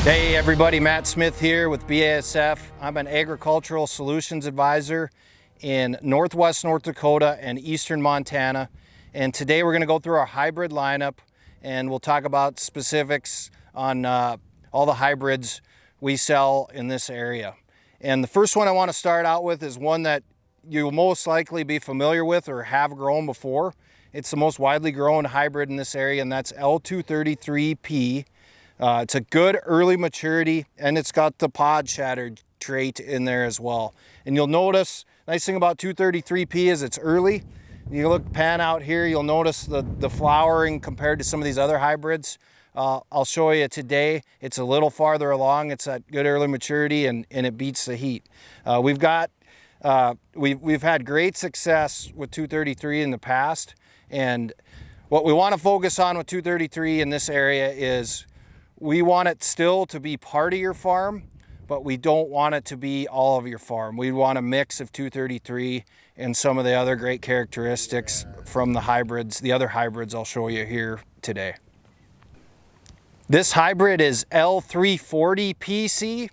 Hey everybody, Matt Smith here with BASF. I'm an agricultural solutions advisor in Northwest North Dakota and Eastern Montana. And today we're going to go through our hybrid lineup and we'll talk about specifics on all the hybrids we sell in this area. And the first one I want to start out with is one that you'll most likely be familiar with or have grown before. It's the most widely grown hybrid in this area, and that's L233P. It's a good early maturity, and it's got the pod shatter trait in there as well. And you'll notice, nice thing about 233P is it's early. You pan out here, you'll notice the flowering compared to some of these other hybrids. I'll show you today. It's a little farther along. It's at good early maturity, and it beats the heat. We've had great success with 233 in the past, and what we want to focus on with 233 in this area is we want it still to be part of your farm, but we don't want it to be all of your farm. We want a mix of 233 and some of the other great characteristics from the hybrids, the other hybrids I'll show you here today. This hybrid is L340PC.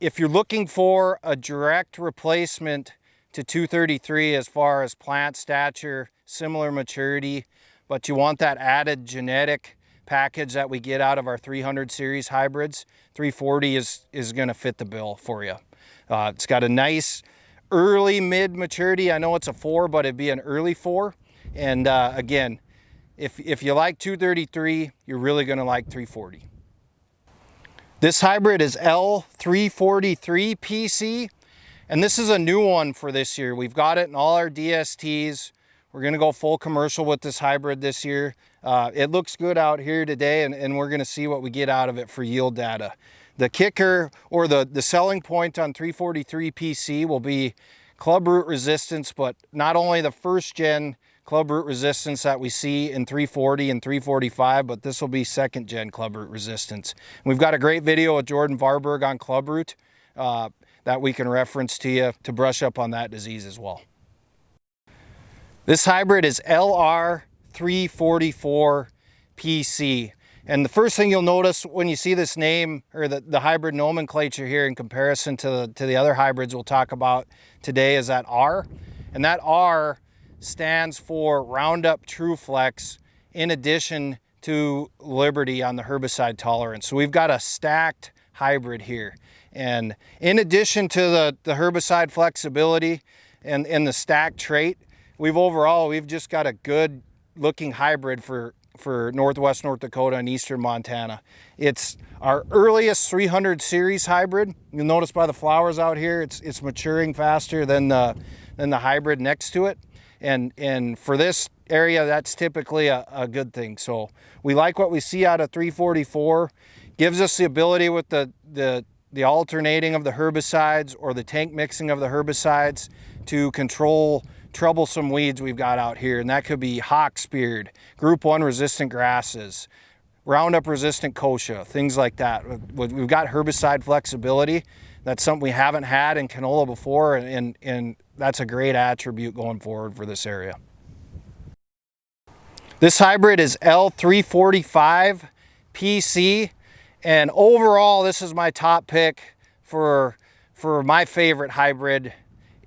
If you're looking for a direct replacement to 233 as far as plant stature, similar maturity, but you want that added genetic package that we get out of our 300 series hybrids, 340 is going to fit the bill for you. It's got a nice early mid maturity. I know it's a 4, but it'd be an early 4. And again, if you like 233, you're really going to like 340. This hybrid is L343PC, and this is a new one for this year. We've got it in all our DSTs. We're going to go full commercial with this hybrid this year. It looks good out here today, and we're going to see what we get out of it for yield data. The kicker, or the selling point on 343 PC will be club root resistance, but not only the first gen club root resistance that we see in 340 and 345, but this will be second gen club root resistance. We've got a great video with Jordan Varberg on club root that we can reference to you to brush up on that disease as well. This hybrid is LR344PC. And the first thing you'll notice when you see this name, or the hybrid nomenclature here in comparison to the other hybrids we'll talk about today, is that R. And that R stands for Roundup TrueFlex in addition to Liberty on the herbicide tolerance. So we've got a stacked hybrid here. And in addition to the herbicide flexibility and the stacked trait, we've just got a good looking hybrid for Northwest North Dakota and Eastern Montana. It's our earliest 300 series hybrid. You'll notice by the flowers out here, it's maturing faster than the hybrid next to it. And for this area, that's typically a good thing. So we like what we see out of 344. Gives us the ability with the alternating of the herbicides or the tank mixing of the herbicides to control troublesome weeds we've got out here, and that could be hawksbeard, group 1 resistant grasses, Roundup resistant kochia, things like that. We've got herbicide flexibility. That's something we haven't had in canola before, and that's a great attribute going forward for this area. This hybrid is L345PC, and overall this is my top pick for my favorite hybrid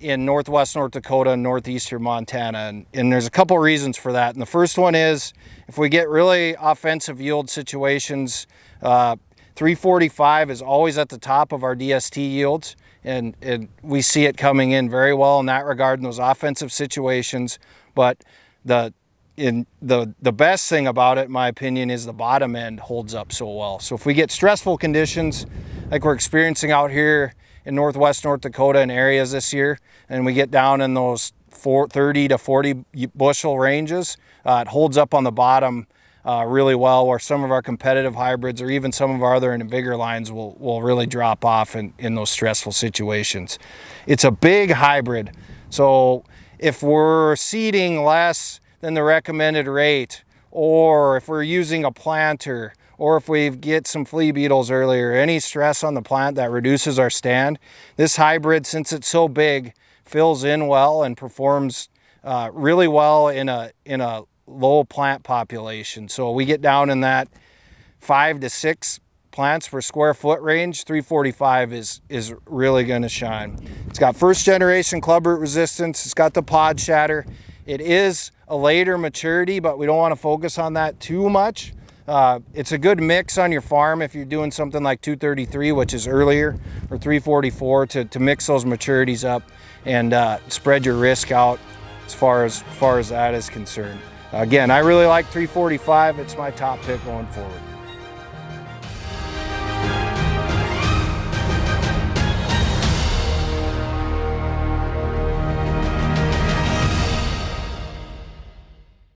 in Northwest North Dakota and Northeastern Montana. And there's a couple reasons for that. And the first one is, if we get really offensive yield situations, 345 is always at the top of our DST yields. And we see it coming in very well in that regard in those offensive situations. But the best thing about it, in my opinion, is the bottom end holds up so well. So if we get stressful conditions like we're experiencing out here in Northwest North Dakota and areas this year, and we get down in those 30 to 40 bushel ranges, it holds up on the bottom really well, where some of our competitive hybrids or even some of our other and bigger lines will really drop off in those stressful situations. It's a big hybrid, so if we're seeding less than the recommended rate, or if we're using a planter, or if we get some flea beetles earlier, any stress on the plant that reduces our stand, this hybrid, since it's so big, fills in well and performs really well in a low plant population. So we get down in that 5 to 6 plants per square foot range, 345 is really going to shine. It's got first generation clubroot resistance. It's got the pod shatter. It is a later maturity, but we don't want to focus on that too much. It's a good mix on your farm if you're doing something like 233, which is earlier, or 344, to mix those maturities up and spread your risk out as far as that is concerned. Again, I really like 345. It's my top pick going forward.